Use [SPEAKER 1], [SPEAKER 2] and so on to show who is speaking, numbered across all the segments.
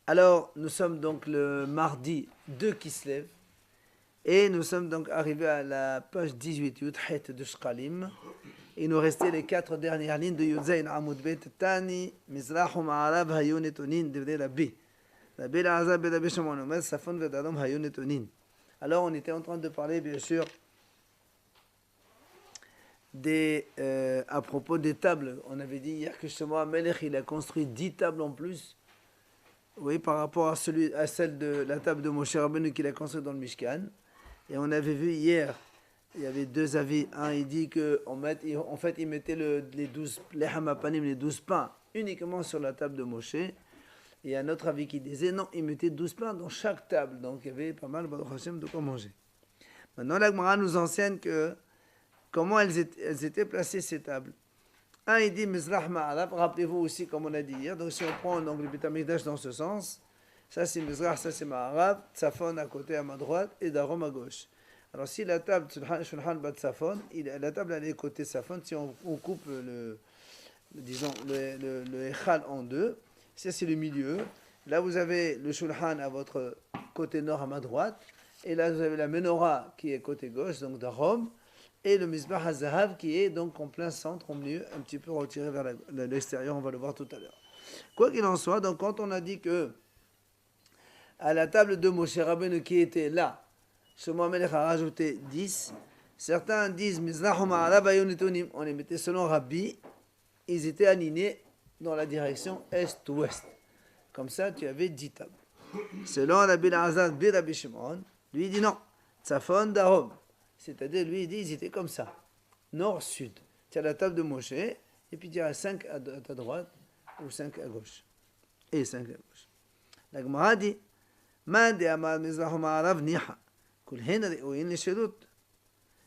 [SPEAKER 1] Alors, nous sommes donc le mardi 2 Kislev. Et nous sommes donc arrivés à la page 18, Yudhet de Shkalim. Il nous restait les 4 dernières lignes de Yudzayn Amoud Bet Tani, Mizrahu Ma'arav Hayun Etonin, de Rabbi. Rabbi L'Azab et Rabbi Shimon Omer, Safon Vedadom Hayun Etonin. Alors, on était en train de parler, bien sûr, à propos des tables. On avait dit hier que Shlomo HaMelech, il a construit 10 tables en plus. Oui, par rapport à celle de la table de Moshe Rabbeinu qu'il a construite dans le Mishkan. Et on avait vu hier, il y avait 2 avis. Un, il dit qu'en fait, il mettait les 12 hamapanim, les 12 pains, uniquement sur la table de Moshe. Et un autre avis qui disait, non, il mettait 12 pains dans chaque table. Donc il y avait pas mal, Baruch Hashem, de quoi manger. Maintenant, la Gemara nous enseigne comment elles étaient placées, ces tables. Un, il dit Mizrah Ma'arab, rappelez-vous aussi, comme on a dit hier. Donc si on prend donc, le Beit HaMikdash dans ce sens, ça c'est Mizrah, ça c'est Ma'arab, Tzafon à côté à ma droite et Darom à gauche. Alors si la table Shulchan Bat Tzafon, la table elle est côté Tzafon, si on coupe le Echal en deux, ça c'est le milieu. Là vous avez le Shulchan à votre côté nord à ma droite, et là vous avez la Menorah qui est côté gauche, donc Darom, et le Mizbah HaZahav qui est donc en plein centre, au milieu, un petit peu retiré vers l'extérieur, on va le voir tout à l'heure. Quoi qu'il en soit, donc quand on a dit que à la table de Moshe Rabbeinu qui était là, Shlomo HaMelech a rajouté 10, certains disent Mizrahu Ma'arav Hayun Etonim, on les mettait selon Rabbi, ils étaient alignés dans la direction est-ouest. Comme ça, tu avais 10 tables. Selon Rabbi L'Azar bi Rabbi Shimon, lui il dit non, Tzafon Darom. C'est-à-dire, lui, il dit, ils étaient comme ça, nord-sud. Tu as la table de Moshe, et puis tu as 5 à ta droite, ou 5 à gauche. Et 5 à gauche. La Gemara dit,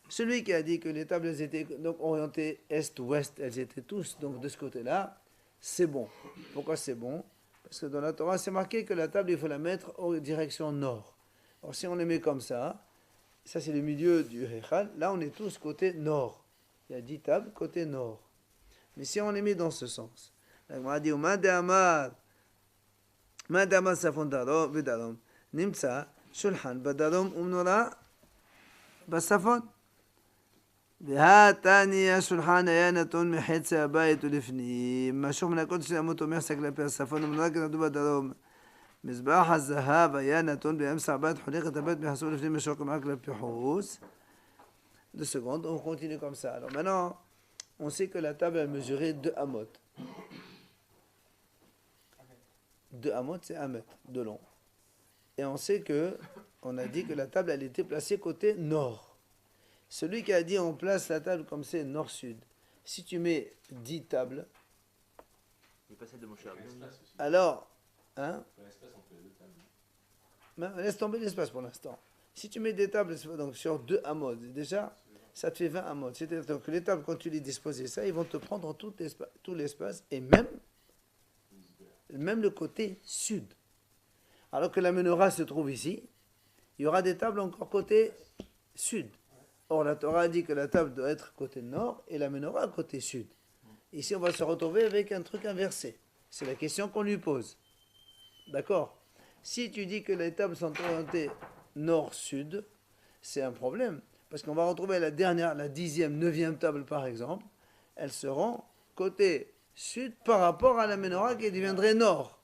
[SPEAKER 1] celui qui a dit que les tables elles étaient donc orientées est-ouest, elles étaient tous donc de ce côté-là, c'est bon. Pourquoi c'est bon? Parce que dans la Torah, c'est marqué que la table, il faut la mettre en direction nord. Alors si on les met comme ça c'est le milieu du Heichal. Là, on est tous côté nord. Il y a 10 tables côté nord. Mais si on les met dans ce sens, la Gemara dit Madamar Safon Darom, Nimtsa, Shulchan, Badarom, Umnora, Basafon. והתני השולחן היה נתון מחצי הבית ולפנים. משוך מן הקודש שלמות אומר כלפי הצפון ומנורה כנדו בדרום. מזבח הזהב היה נתון באמצע הבית, חולק את הבית מחסור לפנים משוך כמעט כלפי חוץ. 2 secondes, on continue comme ça. Alors maintenant, on sait que la table elle mesurait 2 amot. 2 amot, c'est 1 mètre de long. Et on sait on a dit que la table elle était placée côté nord. Celui qui a dit on place la table comme c'est nord-sud, si tu mets 10 tables, alors, hein, laisse tomber l'espace pour l'instant. Si tu mets des tables donc, sur 2 amot, déjà, ça te fait 20 amot. C'est-à-dire que les tables, quand tu les disposes, ça, ils vont te prendre tout l'espace et même le côté sud. Alors que la menorah se trouve ici, il y aura des tables encore côté sud. Or, la Torah dit que la table doit être côté nord et la menorah côté sud. Ici, on va se retrouver avec un truc inversé. C'est la question qu'on lui pose. D'accord? Si tu dis que les tables sont orientées nord-sud, c'est un problème. Parce qu'on va retrouver la 10e, 9e table par exemple. Elles seront côté sud par rapport à la menorah qui deviendrait nord.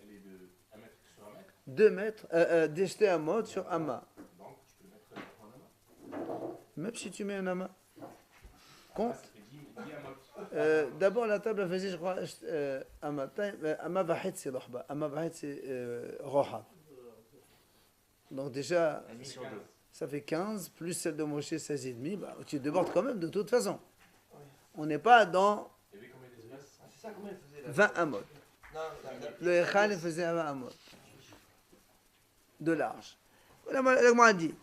[SPEAKER 2] Elle est de 1 mètre sur 1 mètre
[SPEAKER 1] 2 mètres, d'ester un mode sur amas. Même si tu mets un amas. Compte. D'abord, la table elle faisait, je crois, amas vahid c'est rohba. Amas vahid c'est roha. Donc déjà, ça fait 15, plus celle de Moshe 16,5. Bah, tu débordes quand même de toute façon. On n'est pas dans 20 amot. Le Echal faisait 20 amot. De large. Voilà, le Gemara dit.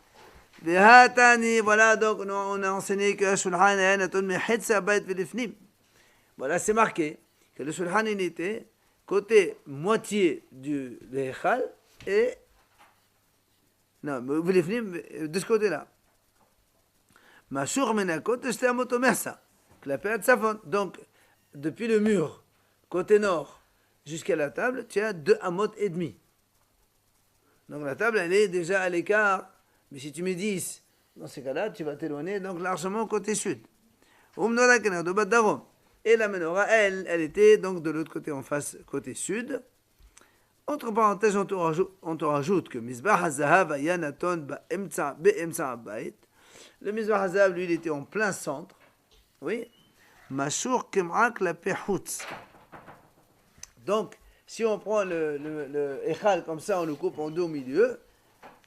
[SPEAKER 1] Voilà, donc on a enseigné que Shulchan est naton mechetze abayit velifnim. Voilà, c'est marqué que le Shulchan il était côté moitié du Echal et non, velifnim de ce côté-là. Mashur menakot j'étais amot omer ça. Donc depuis le mur côté nord jusqu'à la table, tu as 2 amot et demi. Donc la table, elle est déjà à l'écart. Mais si tu mets 10, dans ces cas-là, tu vas t'éloigner donc largement côté sud. Et la menorah, elle était donc de l'autre côté, en face, côté sud. Entre parenthèses, on te rajoute que Mizbah HaZahav Ayanaton Be'emtsa Abayit. Le Mizbah HaZahav, lui, il était en plein centre. Oui. Mashur Kem'ak la Pehutz. Donc, si on prend le Echal comme ça, on le coupe en deux au milieu,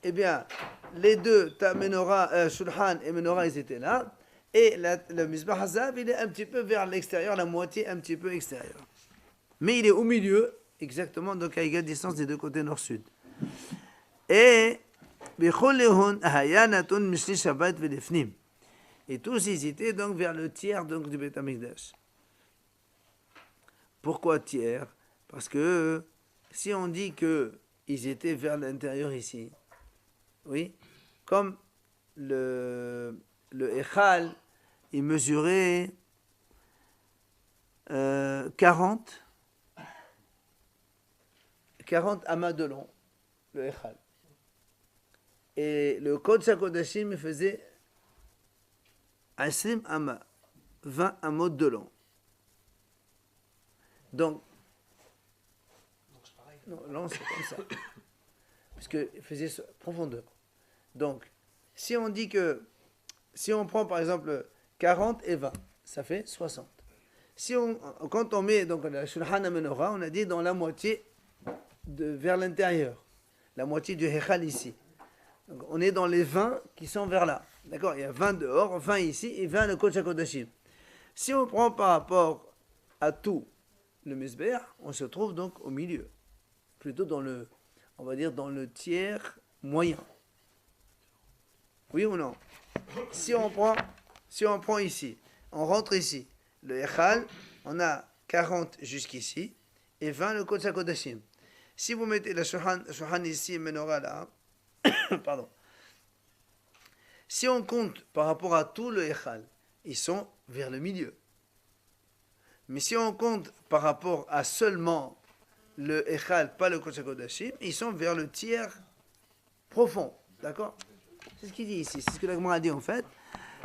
[SPEAKER 1] eh bien, les deux, ta menorah, Shulhan et menorah, ils étaient là. Et le Mizbah HaZahav, il est un petit peu vers l'extérieur, la moitié un petit peu extérieure. Mais il est au milieu, exactement, donc à égale distance des deux côtés nord-sud. Et et tous ils étaient donc vers le tiers donc, du Beth Amikdash. Pourquoi tiers? Parce que si on dit qu'ils étaient vers l'intérieur ici, oui, comme le Echal, il mesurait 40 amas de long, le Echal. Et le Kodesh HaKodashim faisait Asrim amas, 20 amas de long. Donc, non, long c'est comme ça, puisqu'il faisait profondeur. Donc, si on dit que, si on prend par exemple 40 et 20, ça fait 60. Quand on met donc la Shulhan Menorah, on a dit dans la moitié vers l'intérieur, la moitié du Hechal ici. Donc, on est dans les 20 qui sont vers là. D'accord? Il y a 20 dehors, 20 ici et 20 le Kodesh HaKodashim. Si on prend par rapport à tout le Mizbeach, on se trouve donc au milieu. Plutôt dans le, on va dire, dans le tiers moyen. Oui ou non? Si on prend ici, on rentre ici, le Echal, on a 40 jusqu'ici et 20 le Kodesh HaKodashim. Si vous mettez la Shulhan ici et Menorah là, pardon. Si on compte par rapport à tout le Echal, ils sont vers le milieu. Mais si on compte par rapport à seulement le Echal, pas le Kodesh HaKodashim, ils sont vers le tiers profond. D'accord? C'est ce qu'il dit ici. C'est ce que la Gemara a dit en fait.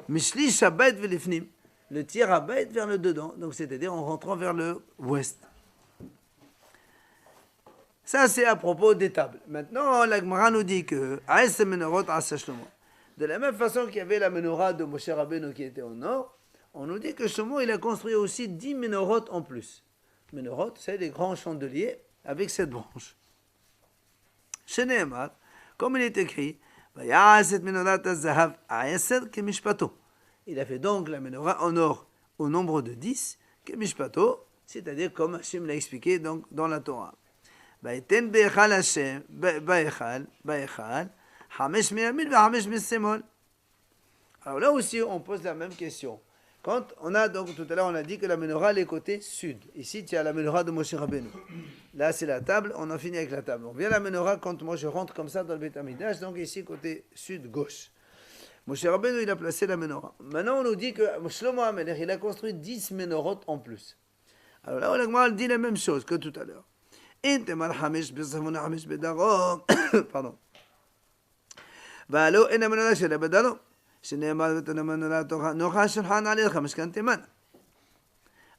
[SPEAKER 1] Mishli Shabbat velifnim. Le tiers Abayt vers le dedans. Donc c'est-à-dire en rentrant vers le ouest. Ça, c'est à propos des tables. Maintenant, la Gemara nous dit que de la même façon qu'il y avait la menorah de Moshe Rabbeinu qui était au nord, on nous dit que Shlomo, il a construit aussi 10 menorot en plus. Menorot, c'est les grands chandeliers avec 7 branches. Chez Nehemar, comme il est écrit, il a fait donc la menorah en or au nombre de 10, c'est-à-dire comme Hachem l'a expliqué donc, dans la Torah. Alors là aussi, on pose la même question. Quand on a donc, tout à l'heure, on a dit que la menorah est côté sud. Ici, tu as la menorah de Moshe Rabbeinu. Là, c'est la table, on a fini avec la table. On vient la menorah quand moi je rentre comme ça dans le Beth Amikdash, donc ici, côté sud-gauche. Moshe Rabbeinu, il a placé la menorah. Maintenant, on nous dit que Shlomo HaMelech, il a construit 10 menorot en plus. Alors là, on dit la même chose que tout à l'heure. Pardon. Alors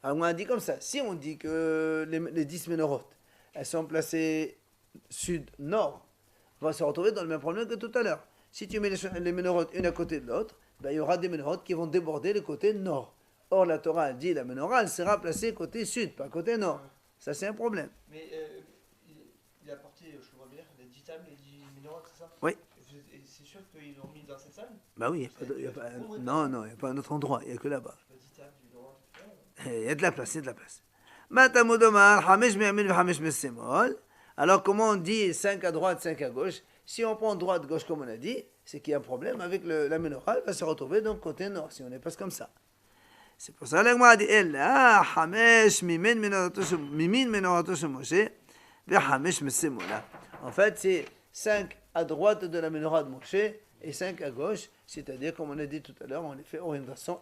[SPEAKER 1] on a dit comme ça, si on dit que les 10 ménorotes, elles sont placées sud-nord, on va se retrouver dans le même problème que tout à l'heure. Si tu mets les ménorotes une à côté de l'autre, ben, il y aura des ménorotes qui vont déborder le côté nord. Or la Torah a dit la menorah, elle sera placée côté sud, pas côté nord. Ça c'est un problème.
[SPEAKER 3] Mais il a apporté, je vois bien, les 10 tables et 10 ménorotes, c'est ça?
[SPEAKER 1] Oui.
[SPEAKER 3] Et c'est sûr qu'ils l'ont mis dans cette salle?
[SPEAKER 1] Bah oui, il y a pas, non, il n'y a pas un autre endroit, il n'y a que là-bas. Il y a de la place, il y a de la place. Alors comment on dit 5 à droite, 5 à gauche? Si on prend droite, gauche comme on a dit, c'est qu'il y a un problème avec la menorah, elle va se retrouver donc côté nord, si on n'est pas comme ça. C'est pour ça que l'Agma a dit en fait, c'est 5 à droite de la menorah de Moshe et 5 à gauche, c'est-à-dire, comme on a dit tout à l'heure, on les fait orientation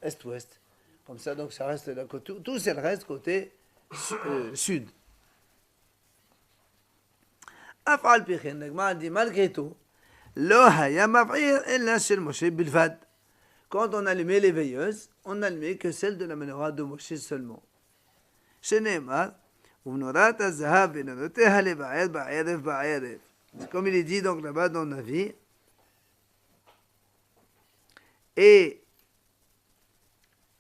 [SPEAKER 1] est-ouest. Comme ça, donc ça reste là, tout c'est le reste côté sud. Afal Pichen, l'Agma dit malgré tout, Lo haya maf'ir illa shel Moshe bilvad. Quand on allumait les veilleuses, on n'allumait que celle de la menorah de Moshe seulement. Shenemar, Uvnorat az-zahav v'nanoteha leba'ed ba'erev ba'erev. C'est comme il est dit donc là-bas dans Navi. Et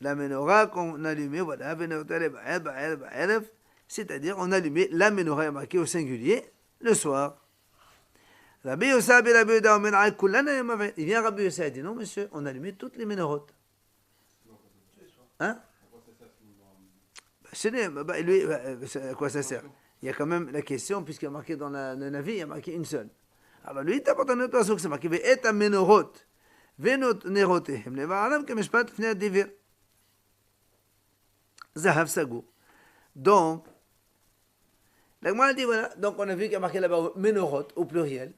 [SPEAKER 1] la menorah qu'on allumait, voilà, v'nanoteha leba'ed ba'erev ba'erev, c'est-à-dire on allumait la menorah marquée au singulier le soir. Rabbi Yossa ben Rabbi Yehuda omer al kulana yom havet. Il vient Rabbi Yossa et dit non monsieur, on allumait toutes les ménorotes. Hein? Lui, à quoi ça sert? Il y a quand même la question, puisqu'il y a marqué dans le Navi, il y a marqué une seule. Alors lui, il t'apporte un autre oiseau que c'est marqué et à menorot, venot nerotehem levaram kemeshpat fnei divir. Zahav sagou. Donc, la Gemara dit voilà, donc on a vu qu'il y a marqué là-bas menorot au pluriel,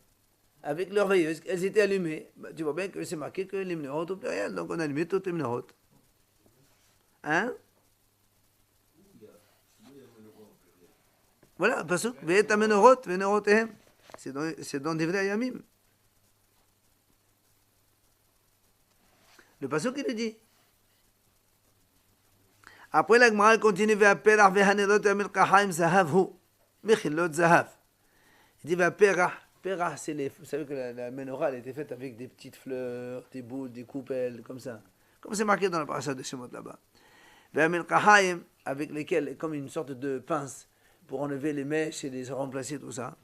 [SPEAKER 1] avec leurs veilleuses, elles étaient allumées. Bah, tu vois bien que c'est marqué que les menorot au pluriel, donc on a allumé toutes les menorot. Hein? Voilà, parce que ve'et menorot, venorotehem. C'est dans Divrei Hayamim. Le pasuk qui le dit. Après la Gemara continue ve'aperach ve'hanerot ve'amilkahaim zahavhu. Mechilot zahav. Il dit ve'aperach. Perach, c'est les. Vous savez que la menorah elle était faite avec des petites fleurs, des boules, des coupelles, comme ça. Comme c'est marqué dans la paracha de Shemot là-bas. Ve'amilkahaim, avec lesquels, comme une sorte de pince, pour enlever les mèches et les remplacer, tout ça.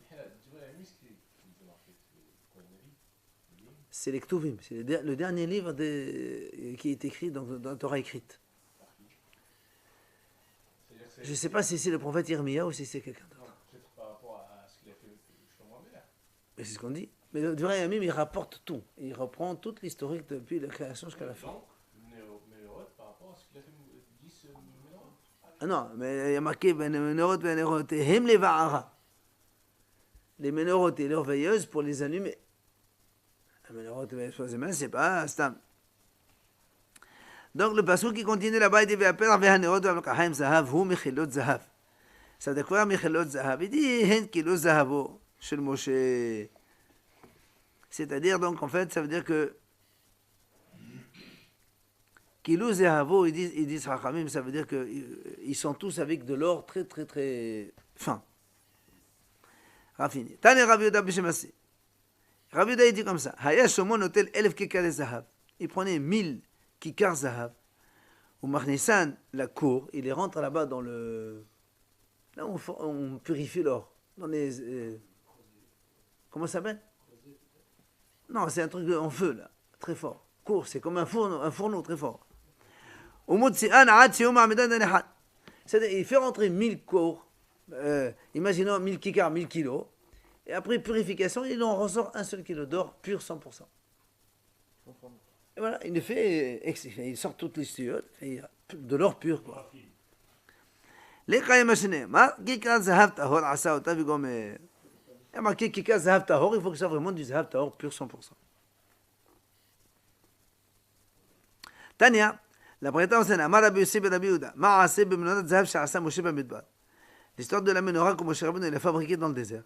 [SPEAKER 1] C'est les Ktuvim, c'est le dernier livre qui est écrit dans la Torah écrite. Je ne sais pas si c'est le prophète Irmia ou si c'est quelqu'un d'autre.
[SPEAKER 2] Peut-être par rapport à ce qu'il a fait Shlomo Ameler.
[SPEAKER 1] Mais c'est ce qu'on dit. Mais le Divrei Hayamim, il rapporte tout. Il reprend toute l'historique depuis la création jusqu'à la fin.
[SPEAKER 2] Donc, Menorot par rapport à ce qu'il a fait 10 Menorot.
[SPEAKER 1] Ah non, mais il y a marqué Menorot, Menorot, et Hem les Va'ara. Les Menorot et leurs veilleuses pour les allumer. Les Menorot et les veilleuses, c'est pas Stam. Donc le passage qui continue là-bas, il dit Ve'aperach ve'hanerot ve'amilkahaim zahav hu mechilot zahav. Ça veut dire quoi mechilot zahav? Il dit Hen kilo zahavo shel Moshe. C'est-à-dire donc en fait, ça veut dire que kilo zahavo, ils disent Chachamim, ça veut dire que ils sont tous avec de l'or très très très fin, raffiné. Tane Rabbi Yehuda b'Shemasi. Rabbi Yehuda il dit comme ça. Haya Shomon notel 1000 kikar zahav. Il prenait 1000 kikar zahav. Ou Machnissan, la cour, il les rentre là-bas dans le. Là où on purifie l'or. Dans les. Comment ça s'appelle? Non, c'est un truc en feu là, très fort. Cour, c'est comme un fourneau très fort. C'est-à-dire, il fait rentrer 1000 cours, imaginons 1000 kikars, 1000 kilos, et après purification, il en ressort un seul kilo d'or pur 100%. Et voilà, il sort toutes les stioles, de l'or pur quoi. Les kikar zahav tahor asa ota vigomer. Il y a marqué kikar zahav tahor, il faut que ça soit vraiment du zahav tahor pur 100%. Tania. La prétendance c'est Amar Rabbi Yossi ben Rabbi Yehuda. Ma'aseh b'menorot zahav she'asa Moshe b'midbar. L'histoire de la menorah que Moshe Rabbeinu il a fabriquée dans le désert.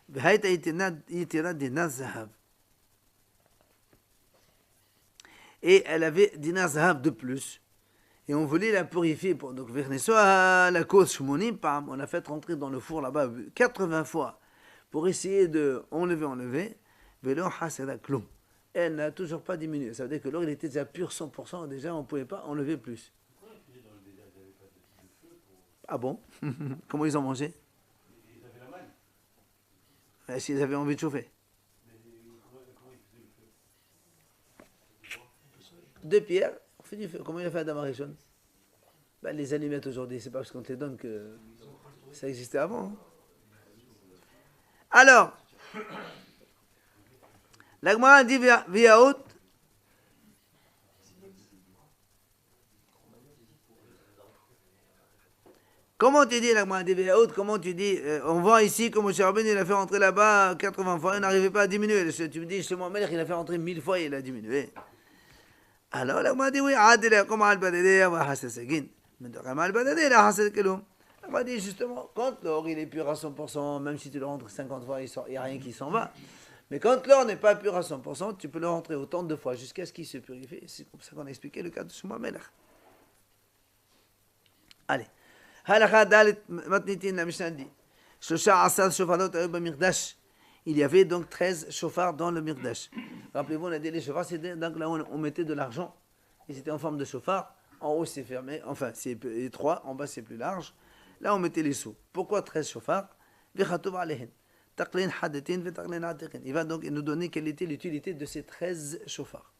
[SPEAKER 1] V'hayta yitira dinar zahav. Et elle avait dinar zahav de plus. Et on voulait la purifier. Donc à la cause shmonim, on a fait rentrer dans le four là-bas 80 fois pour essayer de enlever. Velo hasera klum. Elle n'a toujours pas diminué. Ça veut dire que l'or il était déjà pur 100%, déjà on ne pouvait pas enlever plus.
[SPEAKER 2] Pourquoi ils faisaient dans le désert? Ils n'avaient pas de feu pour.
[SPEAKER 1] Ah bon? Comment ils ont mangé?
[SPEAKER 2] Ils avaient la manne.
[SPEAKER 1] S'ils avaient envie de chauffer.
[SPEAKER 2] Mais comment ils faisaient le feu?
[SPEAKER 1] 2 pierres, on fait du feu. Comment il a fait Adam Arishon? Les allumettes aujourd'hui, c'est pas parce qu'on te les donne que ça existait avant. Hein. Alors, la Gemara dit Viaout. Comment tu dis la Gemara dit Viaout? Comment tu dis on voit ici que Moshe Rabbeinu il a fait rentrer là-bas 80 fois, il n'arrivait pas à diminuer. Tu me dis Shlomo Melech il a fait rentrer 1000 fois et il a diminué. Alors la Gemara dit oui, Adil comme al badede wa hasasegin. Mais de Kamal badede la hasas kelum. On m'a dit justement, quand l'or il est pur à 100%, même si tu le rentres 50 fois, il n'y a rien qui s'en va. Mais quand l'or n'est pas pur à 100%, tu peux le rentrer autant de fois jusqu'à ce qu'il se purifie. C'est comme ça qu'on a expliqué le cas de Shlomo Melech. Allez. Halakha dalet matnitin, la Mishnah dit. Shosha asad shofarot ayu b'mirdash. Il y avait donc 13 chauffards dans le mirdash. Rappelez-vous, on a dit les chauffards, c'était donc là où on mettait de l'argent. Et c'était en forme de chauffard. En haut, c'est fermé. Enfin, c'est étroit. En bas, c'est plus large. Là, on mettait les sous. Pourquoi 13 chauffards? Il va donc nous donner quelle était l'utilité de ces 13 chauffards.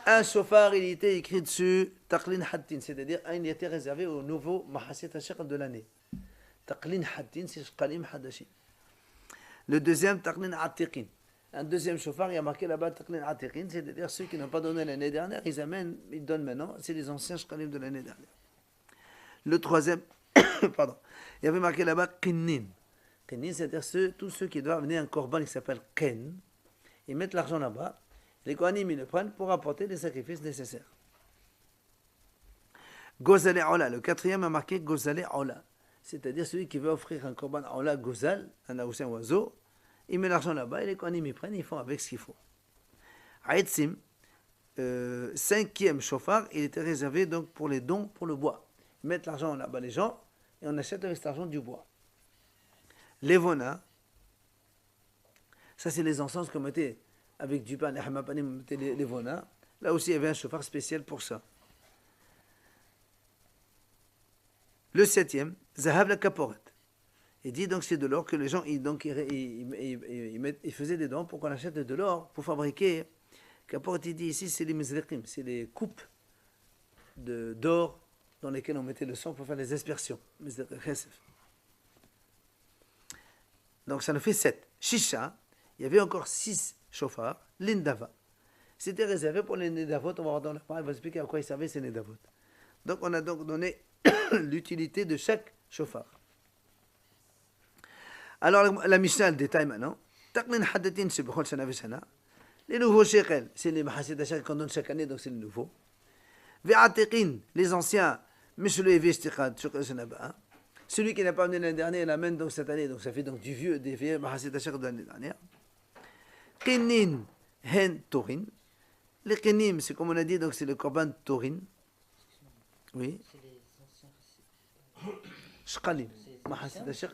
[SPEAKER 1] Un chauffard, il était écrit dessus Taqlin Hattin, c'est-à-dire il était réservé au nouveau Mahasit Hashaq de l'année. Taqlin Hattin, c'est Shqalim Hadashin. Le deuxième, Taqlin Atiqin. Un deuxième chauffard, il y a marqué là-bas Taqlin Atiqin, c'est-à-dire ceux qui n'ont pas donné l'année dernière, ils donnent maintenant, c'est les anciens Shqalim de l'année dernière. Le troisième, pardon, il y avait marqué là-bas Qinnin. Qinnin, c'est-à-dire tous ceux qui doivent amener un korban qui s'appelle Qen, ils mettent l'argent là-bas, les Kohanim ils le prennent pour apporter les sacrifices nécessaires. Gozale Ola, le quatrième a marqué Gozale Ola, c'est-à-dire celui qui veut offrir un korban Ola Gozal, un oiseau, il met l'argent là-bas et les Kohanim ils prennent, ils font avec ce qu'il faut. Aïtsim, cinquième chauffard, il était réservé donc pour les dons pour le bois. Ils mettent l'argent là-bas les gens et on achète avec cet argent du bois. Levona, ça c'est les encens qu'on mettait avec du pain, les hamapanim, on mettait les levona. Là aussi il y avait un chauffard spécial pour ça. Le septième, Zahav la kaporet. Il dit donc c'est de l'or que les gens ils faisaient des dons pour qu'on achète de l'or pour fabriquer. Kaporet il dit ici c'est les mizriqim, c'est les coupes d'or dans lesquelles on mettait le sang pour faire les aspersions. Donc ça nous fait 7. Shisha, il y avait encore 6 chauffards. L'indava. C'était réservé pour les nedavot. On va voir dans la parole, il va expliquer à quoi ils servaient ces nedavot. Donc on a donc donné l'utilité de chaque chauffard. Alors la Mishnah, le détail maintenant. Taqlin hadatin shebechol shana v'shana. Les nouveaux shekel, c'est les mahasid hashak qu'on donne chaque année, donc c'est les nouveaux. Ve'atiqin, les anciens, mishlo evi shtiqad shekel shana ba'a. Celui qui n'a pas amené l'année dernière, il l'amène donc cette année. Donc ça fait donc des vieux Mahasid Hashaq de l'année dernière. Qinnin hen Torin. Les Qinnim, c'est comme on a dit, donc c'est le korban Torin. Oui.
[SPEAKER 4] C'est les anciens.
[SPEAKER 1] Shqalim. Mahasid Hashaq.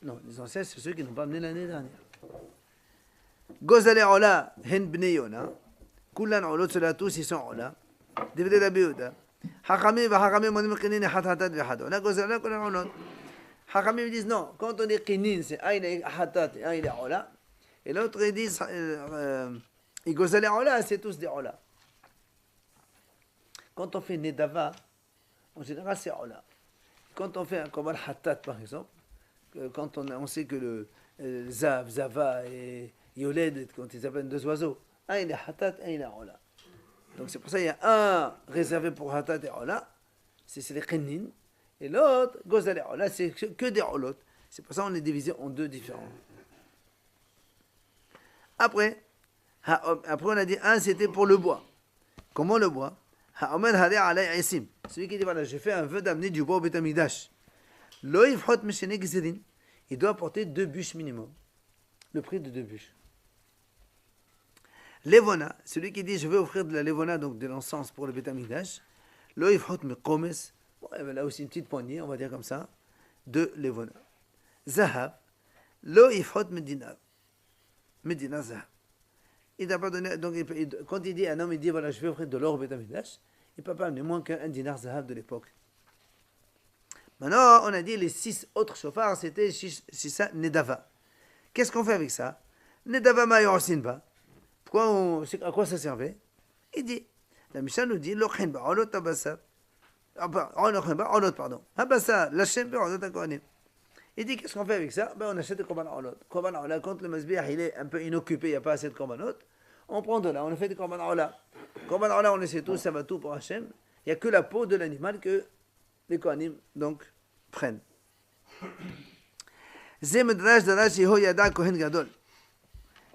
[SPEAKER 1] Non, les anciens, c'est ceux qui n'ont pas amené l'année dernière. Gozale Ola hen Bnei Yona. Kullan Olot, ceux-là tous, ils sont Ola. Dévidé d'Abiouda. Hachamim monim qinin hatat v'had. On a gozala qu'on a olot. Hachamim disent non, quand on dit qinin, c'est un il est hatat et un il est ola. Et l'autre ils disent gozala ola, c'est tous des ola. Quand on fait nedava, en général c'est ola. Quand on fait un korban hatat par exemple, quand on sait que le zav, zava et yoled, quand ils appellent deux oiseaux, un il est hatat, un il est ola. Donc c'est pour ça qu'il y a un réservé pour Hatat et Ola, c'est les Qinnin, et l'autre, Gozal et Ola, c'est que des Olot. C'est pour ça qu'on est divisé en deux différents. Après on a dit un c'était pour le bois. Comment le bois? Celui qui dit voilà, j'ai fait un vœu d'amener du bois au Beth Amikdash. Il doit apporter 2 bûches minimum. Le prix de 2 bûches. Levona, celui qui dit je veux offrir de la levona, donc de l'encens pour le Beth Amikdash, lo yifhot mekomes, là aussi une petite poignée, on va dire comme ça, de levona. Zahab, lo yifhot medina zahab. Il n'a pas donné, donc quand il dit un homme, il dit voilà je veux offrir de l'or au Beth Amikdash, il ne peut pas amener moins qu'un dinar zahab de l'époque. Maintenant, on a dit les 6 autres chauffards, c'était ça nedava. Qu'est-ce qu'on fait avec ça? Nedava ma yorsin ba. À quoi ça servait? Il dit, la Mishnah nous dit, il dit, qu'est-ce qu'on fait avec ça? On achète des korban olot. Korban ola, quand le masbiach il est un peu inoccupé, il n'y a pas assez de korbanot, on prend de là, on fait des korban ola. Korban ola, on le sait tous, ça va tout pour Hachem. Il n'y a que la peau de l'animal que les kohanim donc prennent.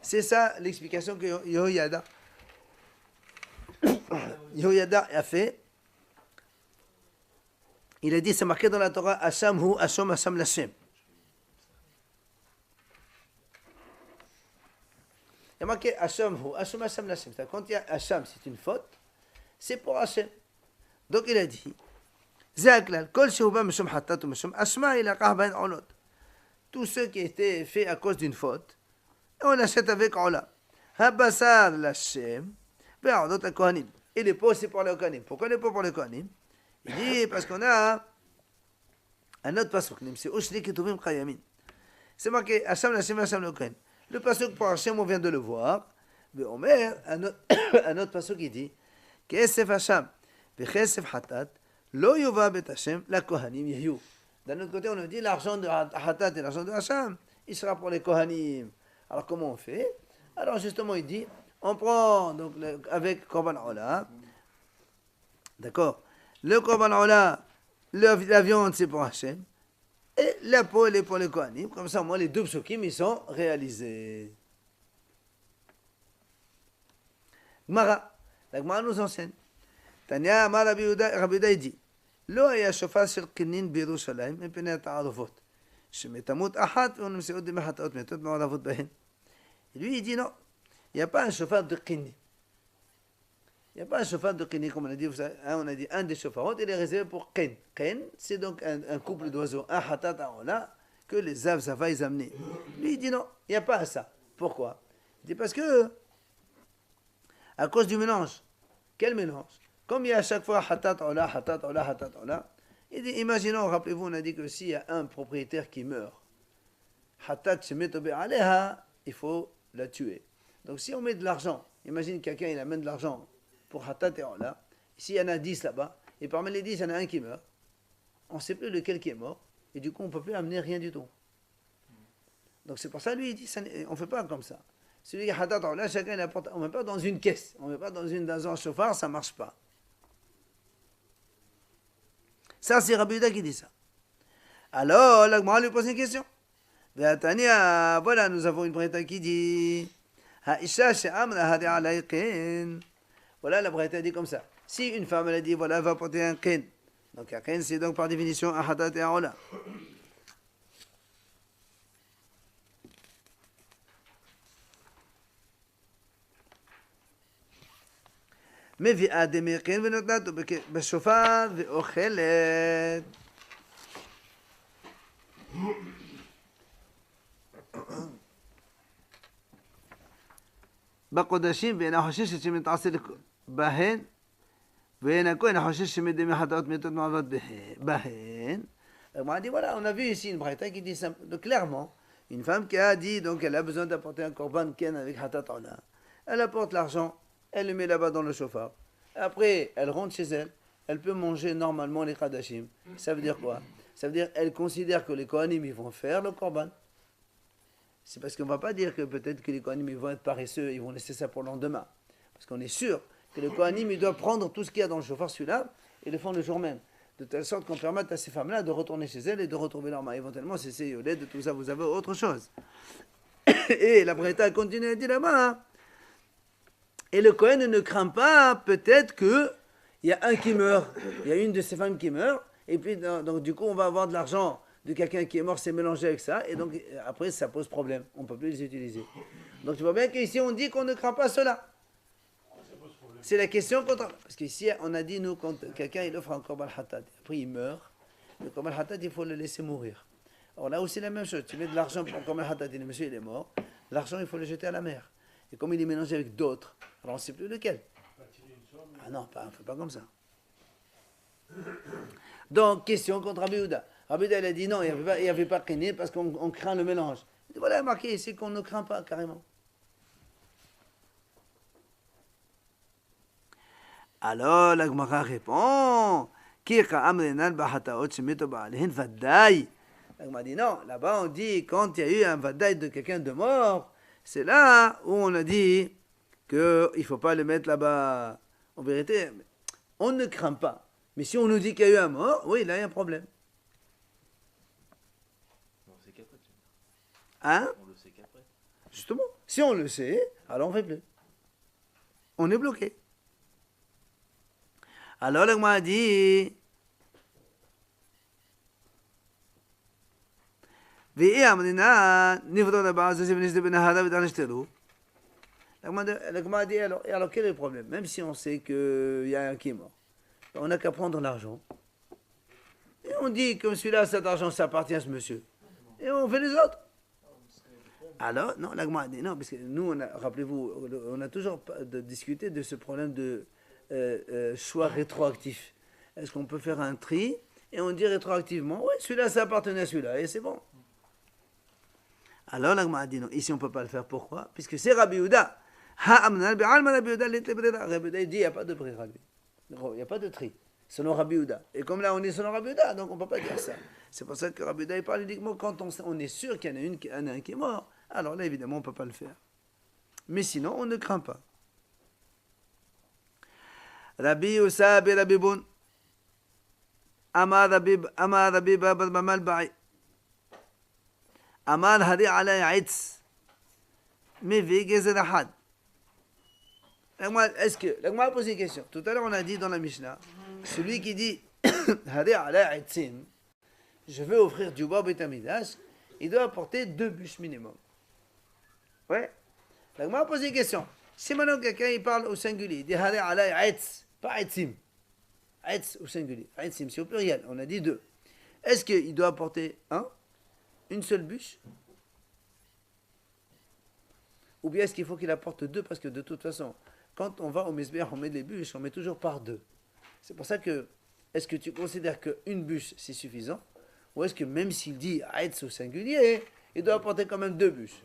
[SPEAKER 1] C'est ça l'explication que Yehoyada a fait Il a dit, c'est marqué dans la Torah, Hasham hu Hasham Hasham Lashem. Il y a marqué Hasham hu Hasham Hasham Lashem. Quand il y a Hasham, c'est une faute, c'est pour Hachem. Donc il a dit, Zaklal, Kol Shehuba Meshum Hatat ou Meshum Ashma il a Kahban Olot. Tout ce qui était fait à cause d'une faute, on achète avec Ola. Habasar Lashem, Ve'odot la Kohanim. Et les pots, c'est pour les Kohanim. Pourquoi les pots pour les Kohanim? Il dit, parce qu'on a un autre pasuk, c'est Ushli Ketuvim Chayamin. C'est marqué, Hasham Lashem Hasham le Kohen. Le pasuk pour Hachem, on vient de le voir. Mais Omer, un autre pasuk, il dit, Kesef Hasham, Vechesef Hatat, Lo Yuva Bet Hashem, la Kohanim Yehu. D'un autre côté, on nous dit, l'argent de Hatat et l'argent de Hasham, il sera pour les Kohanim. Alors comment on fait? Alors justement, il dit, on prend donc avec Korban Ola, d'accord? Le Korban Ola, la viande c'est pour Hachem, et la peau elle est pour les Kohanim. Comme ça, moi, les deux psukim, ils sont réalisés. Gemara, la Gemara nous enseigne. Tanya Amar Rabbi Yehuda dit, לא היה שופר של קנין בירושלים מפני התערבות, שמתמות אחת ונמסעות דמי חטאות מתות מעורבות בהן. Lui, il dit non, il n'y a pas un chauffeur de Kini. Il n'y a pas un chauffeur de Kini, comme on a dit, vous savez, on a dit un des chauffards, il est réservé pour Ken. Ken, c'est donc un couple d'oiseaux, un hatat aola, que les Zav ils amenaient. Lui, il dit non, il n'y a pas ça. Pourquoi? Il dit parce que, à cause du mélange. Quel mélange? Comme il y a à chaque fois hatat aola, hatat aola, hatat aola, il dit, imaginons, rappelez-vous, on a dit que s'il y a un propriétaire qui meurt, hatat shemetobe aleha, il faut la tuer. Donc si on met de l'argent, imagine quelqu'un il amène de l'argent pour Hatat et Ola, s'il y en a 10 là-bas, et parmi les 10 il y en a un qui meurt, on ne sait plus lequel qui est mort, et du coup on ne peut plus amener rien du tout. Donc c'est pour ça lui il dit, on ne fait pas comme ça. Celui qui a Hatat et Ola, chacun il apporte, on ne met pas dans une caisse, on ne met pas dans un chauffard, ça ne marche pas. Ça c'est Rabbi Yehuda qui dit ça. Alors la Gemara lui pose une question. Voilà, nous avons une braïta qui dit voilà, la braïta dit comme ça. Si une femme elle a dit, voilà, elle va porter un ken. Donc un ken, c'est donc par définition un hatat et un ola. מביאה דמי ken ונותנה אותו בשופר ואוכלת. בקודשים ואינה חוששת שמתעשר בהן ואינה כהן חושש שמדמי חטאות מתות מעבוד בהן. On a dit voilà, on a vu ici une braïta qui dit clairement, une femme qui a dit donc elle a besoin d'apporter un korban ken avec hatat ola. Elle apporte l'argent, elle le met là-bas dans le chauffard. Après, elle rentre chez elle, elle peut manger normalement les kadashim. Ça veut dire quoi? Ça veut dire elle considère que les kohanim ils vont faire le korban. C'est parce qu'on ne va pas dire que peut-être que les Kohanim ils vont être paresseux, ils vont laisser ça pour le lendemain. Parce qu'on est sûr que les Kohanim ils doivent prendre tout ce qu'il y a dans le chauffard, celui-là, et le font le jour même. De telle sorte qu'on permette à ces femmes-là de retourner chez elles et de retrouver leur mari. Éventuellement, si c'est au lait de tout ça, vous avez autre chose. Et la Braïta continue à dire là-bas. Hein. Et le Kohen ne craint pas peut-être qu'il y a un qui meurt, il y a une de ces femmes qui meurt, et puis donc du coup on va avoir de l'argent de quelqu'un qui est mort, c'est mélangé avec ça, et donc après ça pose problème, on ne peut plus les utiliser. Donc tu vois bien qu'ici on dit qu'on ne craint pas cela. C'est la question contre... Parce qu'ici on a dit nous, quand quelqu'un il offre un korban hatat, après il meurt, le korban hatat il faut le laisser mourir. Alors là aussi la même chose, tu mets de l'argent pour un korban hatat, et le monsieur il est mort, l'argent il faut le jeter à la mer. Et comme il est mélangé avec d'autres, alors on ne sait plus lequel. Ah non, on ne fait pas comme ça. Donc question contre Rabbi Yehuda. Rabbi Yehuda, il a dit non, il n'y avait pas Kéné parce qu'on craint le mélange. Il dit voilà, marqué ici qu'on ne craint pas carrément. Alors la Gemara répond la Gemara dit non, là-bas on dit quand il y a eu un vadaï de quelqu'un de mort, c'est là où on a dit qu'il ne faut pas le mettre là-bas. En vérité, on ne craint pas. Mais si on nous dit qu'il y a eu un mort, oui, là il y a un problème. Hein?
[SPEAKER 5] On le sait qu'après.
[SPEAKER 1] Justement, si on le sait, alors on ne fait plus. On est bloqué. Alors le Gemara dit ואי אמרינן נפרדות הבעל זה שבנשת בן ההדה ודן נשתלו. La Gemara dit alors quel est le problème? Même si on sait qu'il y a un qui est mort, on n'a qu'à prendre l'argent. Et on dit que celui-là, cet argent, ça appartient à ce monsieur. Et on fait les autres. Alors, non, la Gemara dit non, parce que nous, rappelez-vous, on a toujours discuté de ce problème de choix rétroactif. Est-ce qu'on peut faire un tri et on dit rétroactivement, oui, celui-là, ça appartenait à celui-là, et c'est bon. Alors, la Gemara dit non, ici, on ne peut pas le faire. Pourquoi? Puisque c'est Rabbi Yehuda. Rabbi Yehuda dit, il n'y a pas de pri, Rabbi. Il n'y a pas de tri, selon Rabbi Yehuda. Et comme là, on est selon Rabbi Yehuda, donc on ne peut pas dire ça. C'est pour ça que Rabbi Yehuda, il parle uniquement quand on est sûr qu'il y en a un qui est mort. Alors là, évidemment, on ne peut pas le faire. Mais sinon, on ne craint pas. Rabbi Usab et Rabbi Boun. Amar Rabbi Babad Mamal Ba'i. Amar Hari Alay Aitz. Mevi Gezer Ahad. Est-ce que, la Gemara a posé une question. Tout à l'heure, on a dit dans la Mishnah, celui qui dit Hari Alay Aitzim, je veux offrir du bois au Beit Hamidash, il doit apporter 2 bûches minimum. Ouais. La Gemara a posé une question. Si maintenant quelqu'un il parle au singulier, il dit Hari Alay Aitz, pas Aitzim. Aitz au singulier. Aitzim, c'est au pluriel. On a dit 2. Est-ce qu'il doit apporter une seule bûche? Ou bien est-ce qu'il faut qu'il apporte 2? Parce que de toute façon, quand on va au Misbéach, on met les bûches, on met toujours par 2. C'est pour ça que, est-ce que tu considères qu'une bûche, c'est suffisant? Ou est-ce que même s'il dit Aitz au singulier, il doit apporter quand même 2 bûches?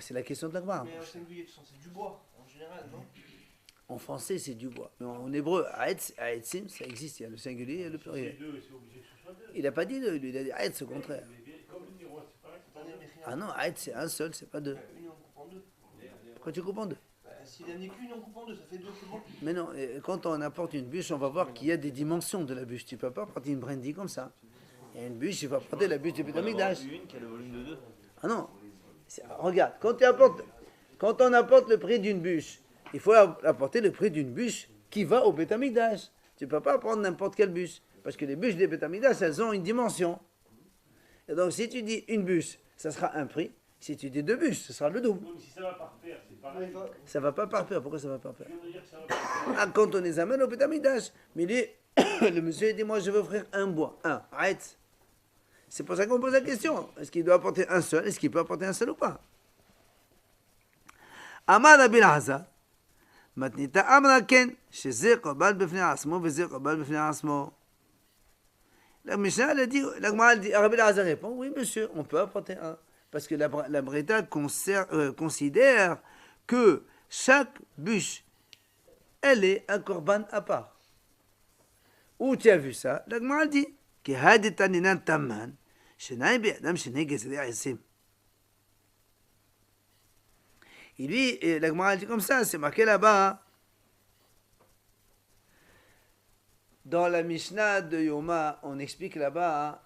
[SPEAKER 1] C'est la question de la Gemara.
[SPEAKER 3] Mais au singulier, c'est du bois, en général, non?
[SPEAKER 1] En français, c'est du bois. Mais en hébreu, Aitzim, ça existe. Il y a le singulier et le pluriel. Il n'a pas dit 2, lui, il a dit Aitz, au contraire. Ah non, Aitz, c'est un seul, c'est pas 2.
[SPEAKER 3] Une, on coupe en 2.
[SPEAKER 1] Pourquoi tu coupes en 2?
[SPEAKER 3] S'il n'y en a qu'une, on coupe en 2, ça fait 2, c'est bon.
[SPEAKER 1] Mais non, quand on apporte une bûche, on va voir qu'il y a des dimensions de la bûche. Tu ne peux pas apporter une brindille comme ça. Il y a une bûche, il faut apporter la bûche du Beit Hamikdash.
[SPEAKER 5] Une qui a le volume de 2.
[SPEAKER 1] Ah non, regarde, quand on apporte le prix d'une bûche, il faut apporter le prix d'une bûche qui va au Beit Hamikdash. Tu ne peux pas prendre n'importe quelle bûche, parce que les bûches des Beit Hamikdash, elles ont une dimension. Et donc si tu dis une bûche, ça sera un prix. Si tu dis 2 bûches, ce sera le double.
[SPEAKER 2] Donc si ça va par paire, c'est pareil.
[SPEAKER 1] Ça ne va pas par paire. Pourquoi ça ne va pas par paire?
[SPEAKER 2] Je viens de dire que ça va par paire.
[SPEAKER 1] Ah, quand on les amène au Beit Hamikdash. Mais le monsieur dit, moi je veux offrir un bois. Arrête. C'est pour ça qu'on pose la question. Est-ce qu'il doit apporter un seul? Est-ce qu'il peut apporter un seul ou pas? Amar Rabbi Elazar. מתניתא אמרא כן, שזה קורבן בפני עצמו וזה קורבן בפני עצמו. La Mishnah, elle dit, la Gemara, elle dit, Rabbi Elazar répond, oui monsieur, on peut apporter un. Parce que la Braïta considère que chaque bûche, elle est un korban à part. Où tu as vu ça? La Gemara dit, ki haditaninan tamman, shenai bi'adam shenai gezeri aisim. Et lui, la Gemara dit comme ça, c'est marqué là-bas. Dans la Mishnah de Yoma, on explique là-bas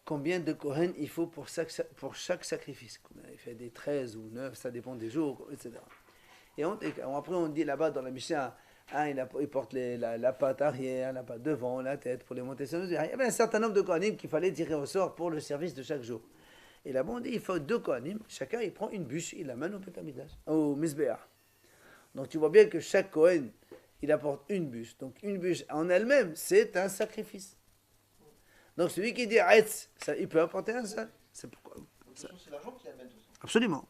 [SPEAKER 1] combien de Kohen il faut pour chaque sacrifice. Il fait des 13 ou 9, ça dépend des jours, etc. Et après, on dit là-bas dans la Mishnah, il porte la patte arrière, la patte devant, la tête pour les monter sur mesure. Il y avait un certain nombre de Kohanim qu'il fallait tirer au sort pour le service de chaque jour. Et là-bas, on dit il faut 2 Kohanim, chacun il prend une bûche, il l'amène au Beit Hamikdash, au Misbéach. Donc tu vois bien que chaque Kohen, il apporte une bûche. Donc une bûche en elle-même, c'est un sacrifice. Donc celui qui dit Aetz, il peut apporter un seul. C'est pourquoi.
[SPEAKER 3] C'est l'argent qui amène tout ça.
[SPEAKER 1] Absolument.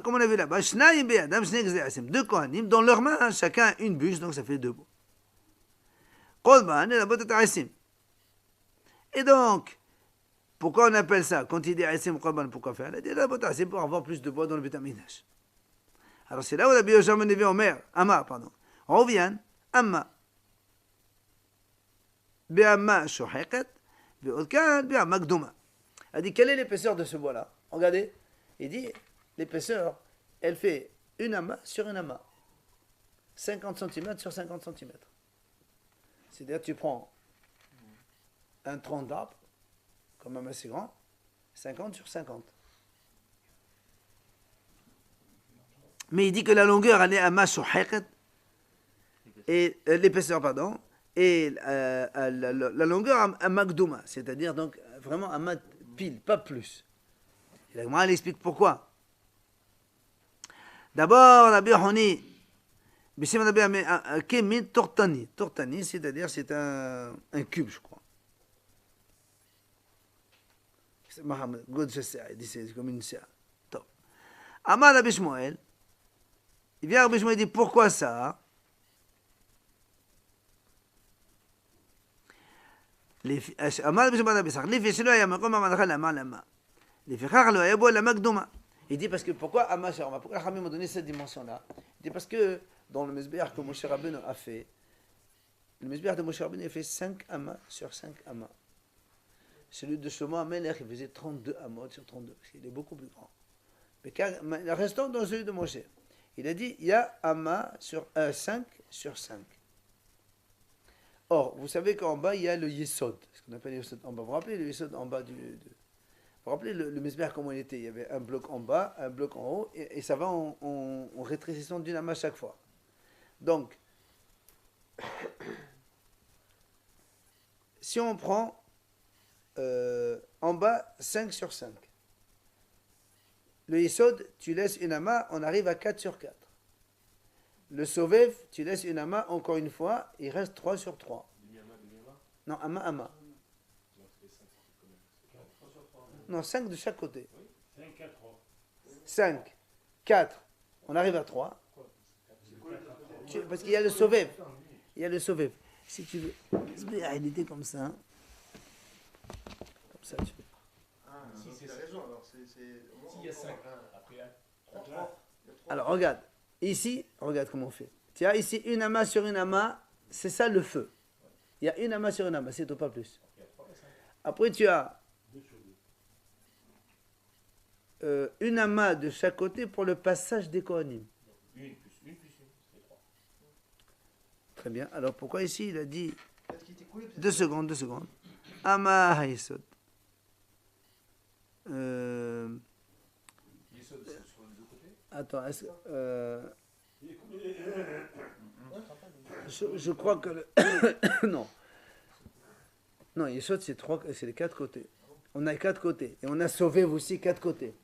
[SPEAKER 1] Comme on a vu là-bas, 2 Kohanim, dans leurs mains, chacun une bûche, donc ça fait 2 bouts. Et donc, pourquoi on appelle ça? Quand il dit Aisim Korban, pourquoi faire? Il dit c'est pour avoir plus de bois dans le Beit Hamikdash. Alors c'est là où Rabbi Yoshua ben Levi Amar, on revient, Amma. Be'amma shoheqet, be'odkan, be'amma gdouma. Il dit, quelle est l'épaisseur de ce bois-là? Regardez, il dit, l'épaisseur, elle fait une amma sur une amma. 50 cm sur 50 cm. C'est-à-dire, tu prends un tronc d'arbre, quand même assez grand, 50 sur 50. Mais il dit que la longueur, elle est amma shoheqet, et l'épaisseur, pardon, et la longueur Amma Gdouma, c'est-à-dire donc vraiment Amma pile, pas plus. Et la Gemara elle explique pourquoi. D'abord, Rabbi Honi, Bishem Rabbi Kemin Tortani. Tortani, c'est-à-dire c'est un cube, je crois. C'est Mohamed, God je sais, il dit c'est comme une serre. Top. Amar Rabbi Shmuel, il vient Rabbi Shmuel, il dit pourquoi ça? אמר רבי שמעון רבי יצחק, לפי שלא היה מקום המלאכה לאמה לאמה. לפיכך לא היה בו לאמה קדומה. Il dit parce que pourquoi Amma Sharma? Pourquoi les Khamim m'ont donné cette dimension-là? Il dit parce que dans le Mesbéach que Moshe Rabbeinu a fait, le Mesbéach de Moshe Rabbeinu a fait 5 Amma sur 5 Amma. Celui de Shlomo Amelech, il faisait 32 Amot sur 32, parce qu'il est beaucoup plus grand. Mais restons dans celui de Moshe. Il a dit, il y a Amma sur 5 sur 5. Or, vous savez qu'en bas, il y a le Yesod, ce qu'on appelle le Yesod en bas. Vous vous rappelez le Yesod en bas vous vous rappelez le Mesbéach comment il était? Il y avait un bloc en bas, un bloc en haut, et ça va en rétrécissant d'une Amma chaque fois. Donc, si on prend en bas 5 sur 5, le Yesod, tu laisses une Amma, on arrive à 4 sur 4. Le Sovev, tu laisses une Amma, encore une fois, il reste 3 sur 3. Non, Amma, Amma. Non, 5 de chaque côté.
[SPEAKER 2] 5, 4, 3.
[SPEAKER 1] 5, 4, on arrive à 3. Parce qu'il y a le Sovev. Il y a le Sovev. Si tu veux, il était comme ça. Hein. Comme ça, tu fais.
[SPEAKER 3] Ah, si, c'est raison, alors c'est...
[SPEAKER 5] Il y a 5, après 3.
[SPEAKER 1] Alors, regarde. Ici, regarde comment on fait. Tu as ici une Amma sur une Amma, c'est ça le feu. Il y a une Amma sur une Amma, c'est tout, pas plus. Après, tu as une Amma de chaque côté pour le passage des Kohanim.
[SPEAKER 5] Une plus une, c'est 3.
[SPEAKER 1] Très bien. Alors, pourquoi ici, il a dit...
[SPEAKER 3] Peut-être qu'il était coulé, peut-être.
[SPEAKER 1] 2 secondes. Amma Haïsod. Attends, est-ce que... je crois que le... non. Non, Yesod, c'est les 4 côtés. On a 4 côtés. Et on a sauvé aussi 4 côtés.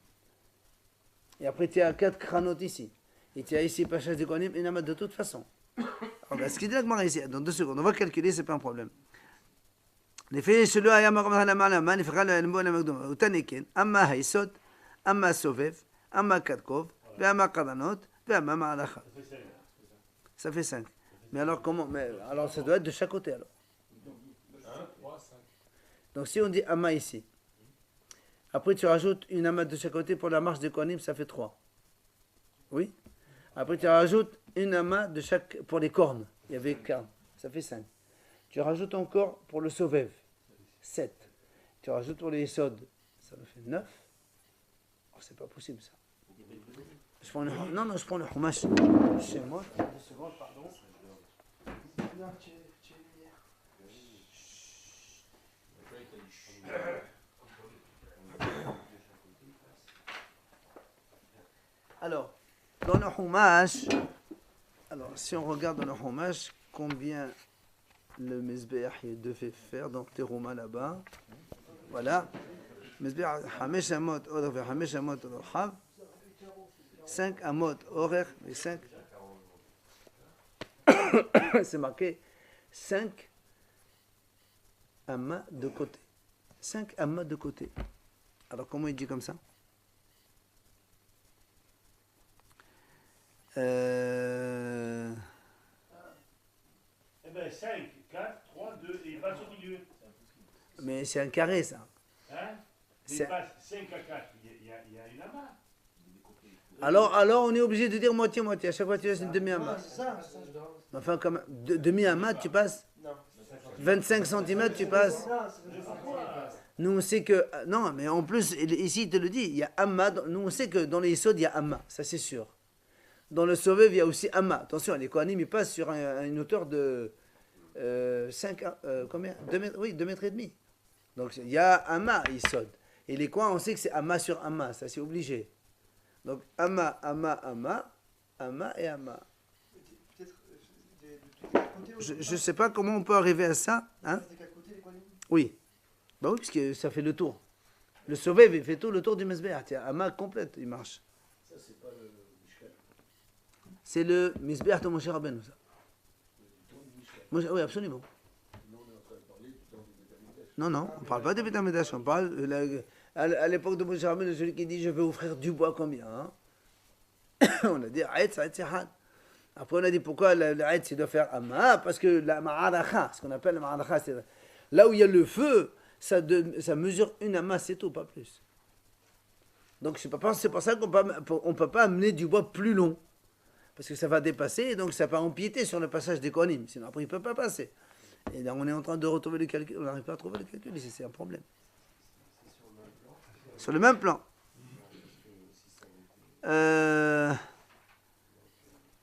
[SPEAKER 1] Et après, tu as 4 cranotes ici. Et tu as ici, Pachas de Kohanim, une Amma de toute façon. Alors, ce qu'il dit là, ici, dans 2 secondes, on va calculer, c'est pas un problème. Les faits, celui à Yamar, les frères, le Elmo, le Magdom, au Taneken, Amma Haïsod, Amma Sovev, Amma Kadkov, Amma Kadanot, Amma Ma'alacha. Ça fait 5. Mais alors, comment? Alors, ça doit être de chaque côté, alors.
[SPEAKER 5] 1, 3, 5.
[SPEAKER 1] Donc, si on dit Amma ici, après, tu rajoutes une Amma de chaque côté pour la marche des Kohanim, ça fait 3. Oui? Après, tu rajoutes une Amma de chaque, pour les cornes. Il y avait 4. Ça fait 5. Tu rajoutes encore pour le Sovev. 7. Tu rajoutes pour les Yesod. Ça me fait 9. Oh, c'est pas possible, ça. Je prends non, je prends le Chumash chez moi. 2 secondes, pardon.
[SPEAKER 3] Non, tu es lumière.
[SPEAKER 1] Alors, dans le Chumash, alors si on regarde dans le Chumash, combien le Mesbéach devait faire dans Teruma là-bas, voilà, Mesbéach Hamesh Amot Orech ve Hamesh Amot Orchav, 5 Amot Orech et 5, c'est marqué 5 Amma de côté. 5 Amma de côté. Alors comment il dit comme ça?
[SPEAKER 2] Eh bien, 5, 4, 3, 2, et il passe au milieu.
[SPEAKER 1] Mais c'est un carré, ça.
[SPEAKER 2] Hein?
[SPEAKER 1] C'est-
[SPEAKER 2] Il passe 5 à 4, il y a une Amma.
[SPEAKER 1] Alors on est obligé de dire moitié-moitié. À chaque fois, tu laisses une demi-amma.
[SPEAKER 3] Ah, c'est ça, je dois...
[SPEAKER 1] Enfin, comme demi-amma, tu passes
[SPEAKER 3] Non.
[SPEAKER 1] 25 cm, tu passes.
[SPEAKER 3] Non, c'est
[SPEAKER 1] Nous, on sait que... Non, mais en plus, ici, il te le dit, il y a amma. Nous, on sait que dans les Yesod, il y a amma. Ça, c'est sûr. Dans le Sovev, il y a aussi amma. Attention, les Kohanim, ils passent sur une hauteur de 5... combien 2 mètres, oui, 2 mètres et demi. Donc, il y a amma, Yesod. Et les coins, on sait que c'est amma sur amma. Ça, c'est obligé. Donc, amma, amma, amma, amma et amma.
[SPEAKER 3] peut-être
[SPEAKER 1] Je ne sais pas comment on peut arriver à ça. Hein?
[SPEAKER 3] Des quatre côtés, les kohanim.
[SPEAKER 1] Oui. Bah oui, puisque ça fait le tour. Le Sovev, il fait tout le tour du Mesbéach. Tiens, Ama complète, il marche.
[SPEAKER 2] Ça, c'est pas le Mishkan.
[SPEAKER 1] C'est le Mesbéach de Moshe Rabbeinu, ça.
[SPEAKER 2] Le temps du Mishkan.
[SPEAKER 1] Oui, absolument.
[SPEAKER 2] Nous, on est en train de parler du temps du Beth Amikdash.
[SPEAKER 1] Non, non, on ne parle pas de Beth Amikdash, on parle à l'époque de Moshe Rabbeinu, celui qui dit je vais offrir du bois combien hein? On a dit Aït, Aït, Sihad. Après on a dit pourquoi l'Aït il doit faire Amma, parce que la Ma'aracha, ce qu'on appelle la Ma'aracha, c'est là où il y a le feu, ça mesure une Amma, c'est tout, pas plus. Donc c'est pour ça qu'on ne peut pas amener du bois plus long, parce que ça va dépasser, et donc ça va empiéter sur le passage des Kohanim, sinon après il ne peut pas passer. Et là, on est en train de retrouver le calcul, on n'arrive pas à trouver le calcul ici, c'est un problème. Sur le même plan.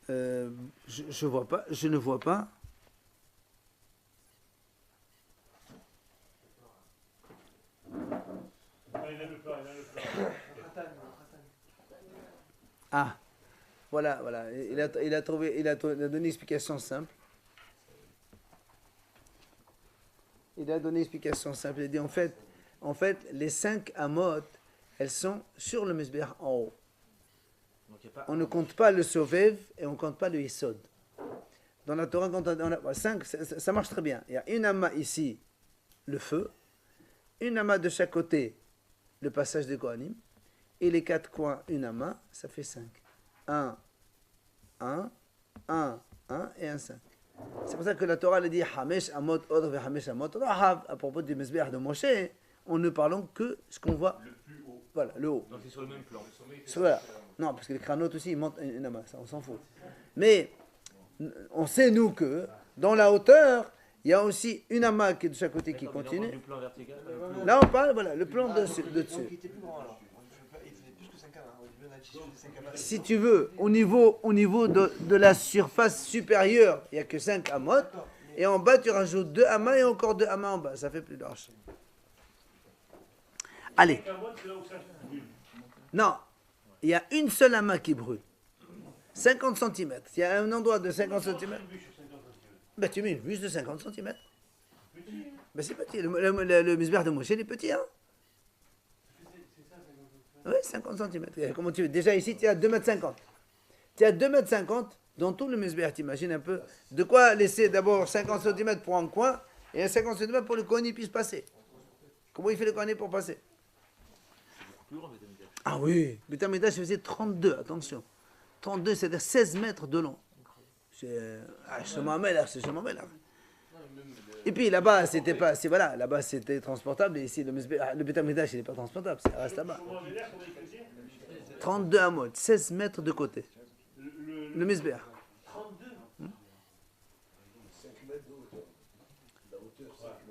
[SPEAKER 1] Je vois pas, je ne vois pas.
[SPEAKER 2] Ah, il a le plan, il a le plan.
[SPEAKER 1] Ah, voilà. Il a donné une explication simple. Il a donné une explication simple. Il a dit en fait, les 5 amot, elles sont sur le Mesbéach en haut. On ne compte pas le Sovev et on ne compte pas le Yesod. Dans la Torah, quand on a 5, ça marche très bien. Il y a une amma ici, le feu, une amma de chaque côté, le passage des Kohanim, et les 4 coins, une amma, ça fait 5. 1, 1, 1, 1 et 1, 5. C'est pour ça que la Torah le dit Hamesh Amot Odr ve Hamesh Amot Rahav. À propos du Mesbéach de Moshe, on ne parlons que ce qu'on voit.
[SPEAKER 5] Le plus haut.
[SPEAKER 1] Voilà, le haut.
[SPEAKER 5] Donc c'est sur le même plan. Le sommet, il fait
[SPEAKER 1] Voilà.
[SPEAKER 5] ça.
[SPEAKER 1] Non, parce que les crânotes aussi, ils montent une amas, ça, on s'en fout. Mais on sait, nous, que dans la hauteur, il y a aussi une amas qui est de chaque côté qui
[SPEAKER 5] D'accord, mais
[SPEAKER 1] continue.
[SPEAKER 5] du plan vertical, le plus haut.
[SPEAKER 1] Là, on parle, voilà, le plan de
[SPEAKER 3] Donc il
[SPEAKER 1] dessus.
[SPEAKER 3] était plus grand alors. Il faisait plus que 5 amas. Au début, on a dit 5 amas.
[SPEAKER 1] Si tu veux, au niveau de la surface supérieure, il n'y a que 5 amotes. Et en bas, tu rajoutes 2 amas et encore 2 amas en bas. Ça fait plus large. Allez.
[SPEAKER 2] C'est là où ça brûle.
[SPEAKER 1] Non, il y a une seule amas qui brûle. 50 cm. Il y a un endroit de 50 cm. Ben, tu mets une bûche de 50 cm. Ben, c'est petit. Le Mesbéach de Moshe, il est petit, hein. Oui, 50 cm. Comment tu veux? Déjà ici, tu as 2,50 m. Tu as 2,50 m dans tout le Mesbéach. T'imagines un peu de quoi laisser d'abord 50 cm pour un coin et un 50 cm pour le Kohanim puisse passer. Comment il fait le Kohanim pour passer?
[SPEAKER 5] Plus grand, Beth Amikdash.
[SPEAKER 1] Ah oui, Beth Amikdash faisait 32, attention. 32, c'est-à-dire 16 mètres de long. C'est chez Mohamed. Et puis là-bas, c'était pas, voilà, là-bas c'était transportable et ici le Beth Amikdash il n'est pas transportable, ça reste là-bas. 32 amot, 16 mètres de côté. Le Mesbéach.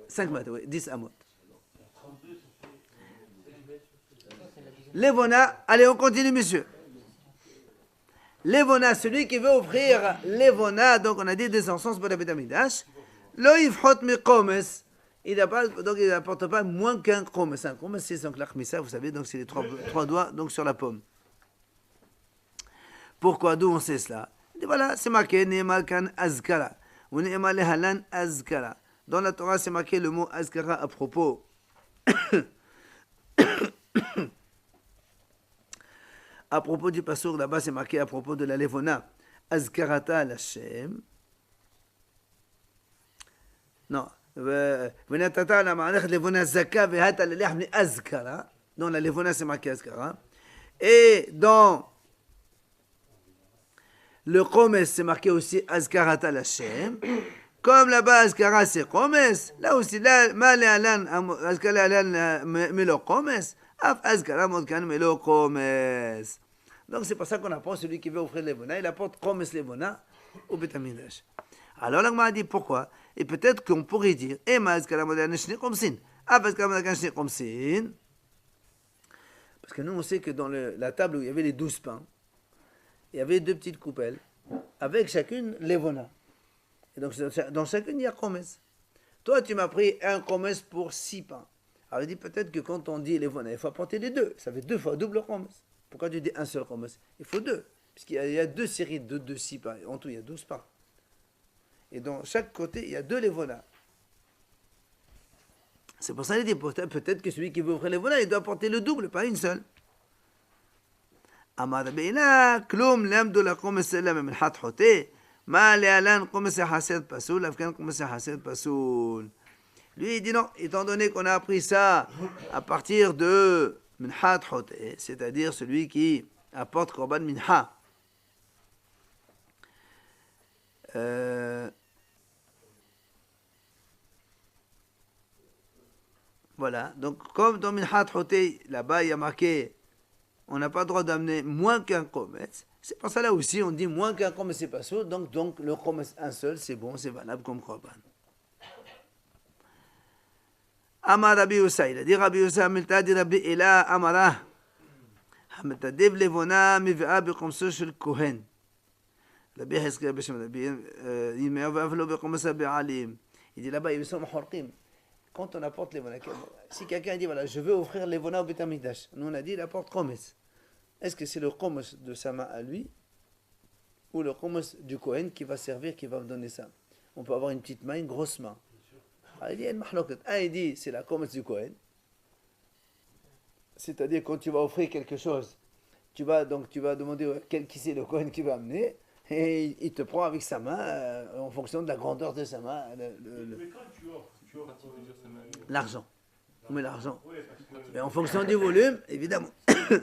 [SPEAKER 1] 5 mètres, oui, 10 amot. Levona, allez, on continue, monsieur. Levona, celui qui veut offrir Levona, donc on a dit des encens pour la Beth Amikdash. Lo yifhot mi chomes. Donc il n'apporte pas moins qu'un chomes. Un chomes, c'est donc l'achmissa, vous savez, donc c'est les trois doigts donc sur la pomme. Pourquoi? D'où on sait cela? Et voilà, c'est marqué Ne'ema kan azkara. Ou Ne'ema lehalan azkara. Dans la Torah, c'est marqué le mot azkara à propos. À propos du passour, là-bas, c'est marqué à propos de la levona. Azkarata al-Hashem. Non. Venatata la ma'alech levona zaka vehata lelech azkara. Dans la levona, c'est marqué azkara. Et dans le chomes, c'est marqué aussi azkarata al-Hashem. Comme là-bas, azkara, c'est chomes. Là aussi, là, ma le'alan, azkara le'alan, melo chomes. Af azkara modkan melo chomes. Donc c'est pour ça qu'on apprend celui qui veut offrir l'Evona, il apporte Chomes l'Evona au Beth Amikdash. Alors l'Agma a dit pourquoi? Et peut-être qu'on pourrait dire parce que nous on sait que dans la table où il y avait les 12 pains, il y avait 2 petites coupelles avec chacune l'Evona. Et donc dans chacune il y a Chomes. Toi tu m'as pris un Chomes pour 6 pains. Alors il dit peut-être que quand on dit l'Evona, il faut apporter les 2. Ça fait 2 fois double Chomes. Pourquoi tu dis un seul chomes? Il faut 2. Puisqu'il y a 2 séries de 6 pains. En tout, il y a 12 pains. Et dans chaque côté, il y a 2 lévona. C'est pour ça qu'il dit peut-être que celui qui veut ouvrir lévona, il doit porter le double, pas une seule. Amar Beina, Klum lamdu la Qum Salam min Hat Hoté, Ma Lealan Qum Hasid Pasoul, Afghan Qum Hasid Pasoul. Lui, il dit non, étant donné qu'on a appris ça à partir de Minhat Hoté, c'est-à-dire celui qui apporte Korban Minha. Voilà, donc comme dans Minhat Hoté, là-bas il y a marqué on n'a pas le droit d'amener moins qu'un Chometz. C'est pour ça là aussi on dit moins qu'un Chometz c'est pas sûr, donc le Chometz un seul c'est bon, c'est valable comme Korban. Amar Rabbi Usa, il a dit Rabbi Usa, Milta dit Rabbi Ela Amara, Hametadev Levona Mivea Bekomso Shel Kohen. Rabbi Hezkia Beshem Rabbi Yimea Vavlo Bekomsa Be'alim. Il dit là-bas, ils sont mahorkim. Quand on apporte Levona, si quelqu'un dit voilà, je veux offrir Levona au Beit HaMikdash, nous on a dit il apporte Chometz. Est-ce que c'est le Chometz de sa main à lui ou le Chometz du Kohen qui va servir, qui va me donner ça? On peut avoir une petite main, une grosse main. Il dit, il dit, c'est la Chometz du Kohen. C'est-à-dire, quand tu vas offrir quelque chose, tu vas demander qui c'est le Kohen qui va amener, et il te prend avec sa main, en fonction de la grandeur de sa main,
[SPEAKER 2] Mais quand tu offres
[SPEAKER 1] l'argent. On met l'argent.
[SPEAKER 2] Oui, parce que
[SPEAKER 1] Mais en fonction du volume, évidemment.
[SPEAKER 5] Même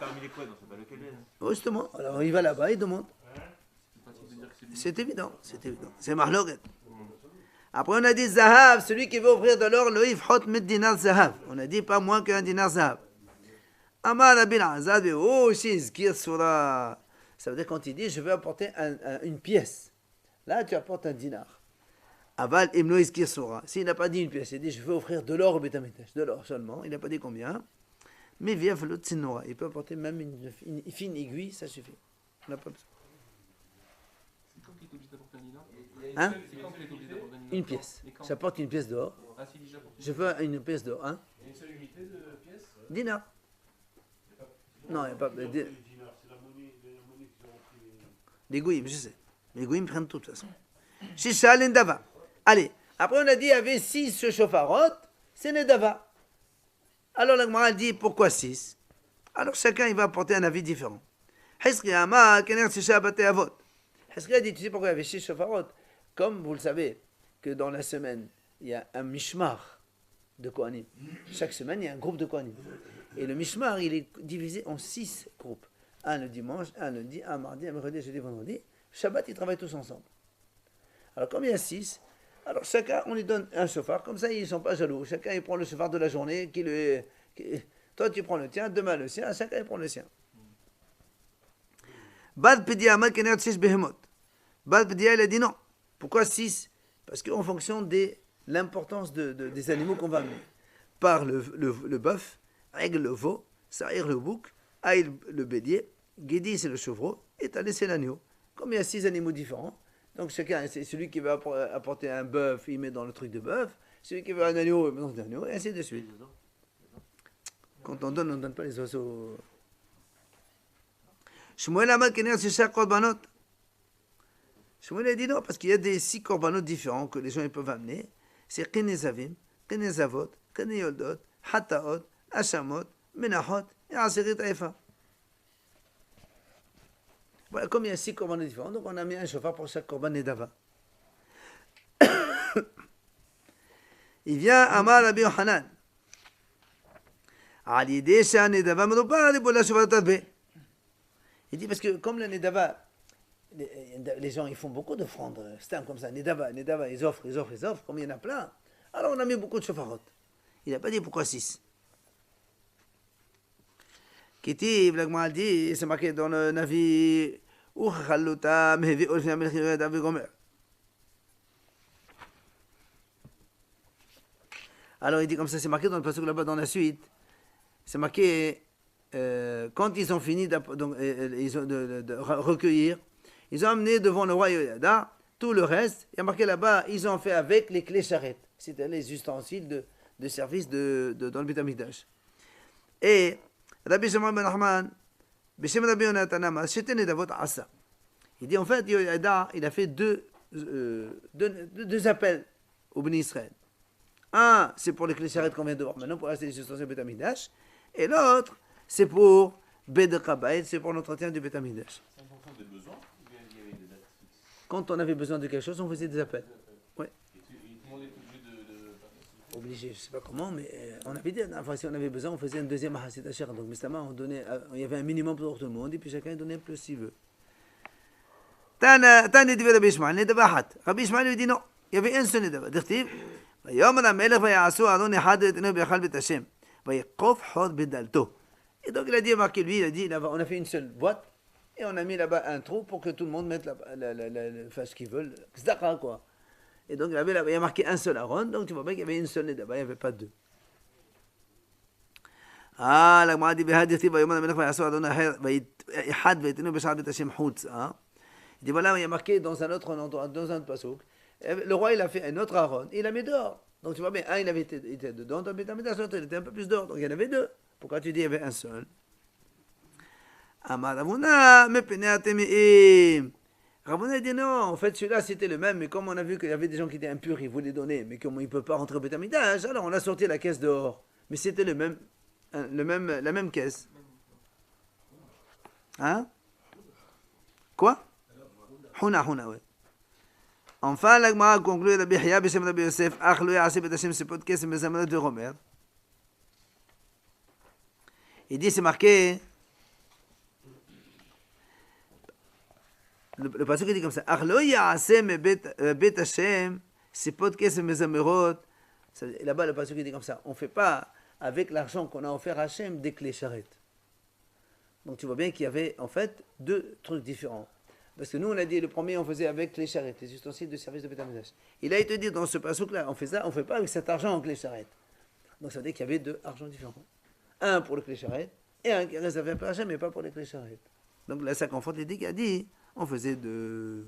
[SPEAKER 5] parmi les Kohen, on ne sait pas lequel est.
[SPEAKER 1] Justement, alors il va là-bas, il demande.
[SPEAKER 5] C'est pratique de dire que c'est lui.
[SPEAKER 1] C'est évident, c'est évident. C'est mahloket. Après, on a dit Zahav, celui qui veut offrir de l'or, le ifhot mit dinar Zahav. On a dit pas moins qu'un dinar Zahav. Amar Rabbi Azad, oh, shizkir sura. Ça veut dire quand il dit je veux apporter une pièce. Là, tu apportes un dinar. Aval imlo izkir sura. S'il n'a pas dit une pièce, il dit je veux offrir de l'or au Beit HaMikdash, de l'or seulement. Il n'a pas dit combien. Mais via le tsinora. Il peut apporter même une fine aiguille, ça suffit. On n'a pas besoin.
[SPEAKER 5] C'est quand qu'il est obligé d'apporter un dinar?
[SPEAKER 1] Hein?
[SPEAKER 5] C'est quand qu'il est obligé d'apporter un dinar?
[SPEAKER 1] Une pièce.
[SPEAKER 5] Et quand?
[SPEAKER 1] J'apporte une pièce d'or.
[SPEAKER 5] Ah, si, déjà pour
[SPEAKER 1] Je veux une pièce d'or. Hein?
[SPEAKER 2] il y a une seule unité de pièces.
[SPEAKER 1] Dinar. Non, il n'y a pas.
[SPEAKER 2] C'est la monnaie qu'ils ont pris.
[SPEAKER 1] Les gouyim, je sais. Les gouyim prennent tout de toute façon. Shisha l'endava. Allez, après on a dit il y avait 6 chauffarotes, c'est Nedava. Alors la Gemara dit pourquoi 6? Alors chacun il va apporter un avis différent. Hizkiya Amar Kener Shisha Batei Avot. Hizkiya dit tu sais pourquoi il y avait 6 chauffarotes? Comme vous le savez, que dans la semaine, il y a un mishmar de Kohanim. Chaque semaine, il y a un groupe de Kohanim. Et le mishmar, il est divisé en 6 groupes. Un le dimanche, un lundi, un mardi, un mercredi, un jeudi, vendredi. Shabbat, ils travaillent tous ensemble. Alors, comme il y a 6, alors chacun, on lui donne un chauffard. Comme ça, ils ne sont pas jaloux. Chacun, il prend le chauffard de la journée. Toi, tu prends le tien, demain le sien. Chacun, il prend le sien. Bad Pedia, Malkener Tsesh Behemot. Bad Pedia, il a dit non. Pourquoi 6? Parce qu'en fonction de l'importance des animaux qu'on va amener. Par le bœuf, Aigle le veau, Saïr le bouc, Aïl le bélier, Guédi c'est le chevreau, et Talé c'est l'agneau. Comme il y a 6 animaux différents, donc chacun, c'est celui qui veut apporter un bœuf, il met dans le truc de bœuf, celui qui veut un agneau, il met dans l'agneau, et ainsi de suite. Quand on ne donne pas les oiseaux. Shmuel Amar Kener Shisha Korbanot. Shmuel a dit non, parce qu'il y a des 6 korbanot différents que les gens ils peuvent amener. C'est Kenezavim, Kenezavot, Keneyoldot, Hataot, Hashamot, Menachot et Aseret Haïfa. Voilà, comme il y a 6 korbanot différents, donc on a mis un chauffard pour chaque korban Nedava. Il vient Amar Rabbi Yochanan. Alidesha Nedava Medobar, Libola Shovatat Be. Il dit parce que comme le Nedava, les gens ils font beaucoup d'offrandes, c'est comme ça, Nedava, ils offrent, comme il y en a plein. Alors on a mis beaucoup de chauffarot. Il n'a pas dit pourquoi 6. Kitty, Blagma dit, c'est marqué dans le Navi, Uchalluta, Mehevi, Olfia, Melchir, David Gomer. Alors il dit comme ça, c'est marqué dans le passage là-bas dans la suite. C'est marqué, quand ils ont fini de recueillir, ils ont amené devant le roi Yoyada tout le reste. Il y a marqué là-bas, ils ont fait avec les clés charrettes. C'était les ustensiles de service dans le Beit HaMikdash. Et Rabbi Shimon ben Nachman, Bishem Rabbi Yonatan Amar, Shete Nedavot Asa. Il dit en fait, Yehoyada, il a fait deux appels au Béni Israël. Un, c'est pour les clés charrettes qu'on vient de voir maintenant, pour acheter les ustensiles du Beth Amikdash. Et l'autre, c'est pour Bed Kabaït, c'est pour l'entretien du Beth Amikdash.
[SPEAKER 2] C'est en fonction des besoins ou bien il y avait des dates fixes?
[SPEAKER 1] Quand on avait besoin de quelque chose, on faisait des appels.
[SPEAKER 2] Et tout le monde est obligé de
[SPEAKER 1] Obligé, je ne sais pas comment, mais on avait dit, enfin, si on avait besoin, on faisait un deuxième Mahasit Asher. Donc, Mistama, il y avait un minimum pour tout le monde, et puis chacun donnait plus s'il veut. Tane dit Rabbi Ishmael, Nedava Hat. Rabbi Ishmael lui dit non, il y avait un seul Nedava. Dirtiv, Vayomer HaMelech Vayasu Aaron Echad Etenu Bechal Bet Hashem. Vayekof Hod Bedalto. Et donc il a dit, marqué lui, il a dit, on a fait une seule boîte, et on a mis là-bas un trou pour que tout le monde mette ce qu'ils veulent. Zdaka, quoi. Et donc il y a marqué un seul Aaron, donc tu vois bien qu'il y avait une seule Nedava, il n'y avait pas deux. Ah, la Gemara dit, Dirtiv, Vayomer HaMelech Vayasu Aaron Echad Etenu Bechal Bet Hashem Chutz. Il dit voilà, il y a marqué dans un autre endroit, dans un autre pasuk. Le roi, il a fait un autre Aaron, et il l'a mis dehors. Donc tu vois bien, un, il avait été dedans, dans le Beth Amikdash, l'autre, il était un peu plus dehors. Donc il y en avait deux. Pourquoi tu dis il y avait un seul? Amar Ravuna, Mepene Atemeim. Ravuna dit non, en fait celui-là c'était le même, mais comme on a vu qu'il y avait des gens qui étaient impurs, ils voulaient donner, mais comme ils ne peuvent pas rentrer au Beth Amikdash, alors on a sorti la caisse dehors. Mais c'était la même caisse. Hein? Quoi? Huna, ouais. Enfin, la Gemara conclut Rabbi Yahya Beshem Rabbi Yosef, Ach lo ya'aseh bet Hashem sepot kesem bezamanot de Romer. Il dit, c'est marqué, le pasuk dit comme ça, Ach lo ya'aseh bet Hashem sepot kesem bezamerot. Là-bas, le pasuk dit comme ça, on ne fait pas avec l'argent qu'on a offert à Hashem des clés charrettes. Donc tu vois bien qu'il y avait en fait deux trucs différents. Parce que nous, on a dit, le premier, on faisait avec les charrettes, les ustensiles de service de Beth Amikdash. Il a été dit dans ce pasuk-là, on fait ça, on ne fait pas avec cet argent en clé charrette. Donc ça veut dire qu'il y avait deux argents différents. Un pour les clés charrettes, et un qui est réservé pour Hachem, mais pas pour les clés charrettes. Donc là, ça confronte l'idée qu'il a dit, on faisait deux.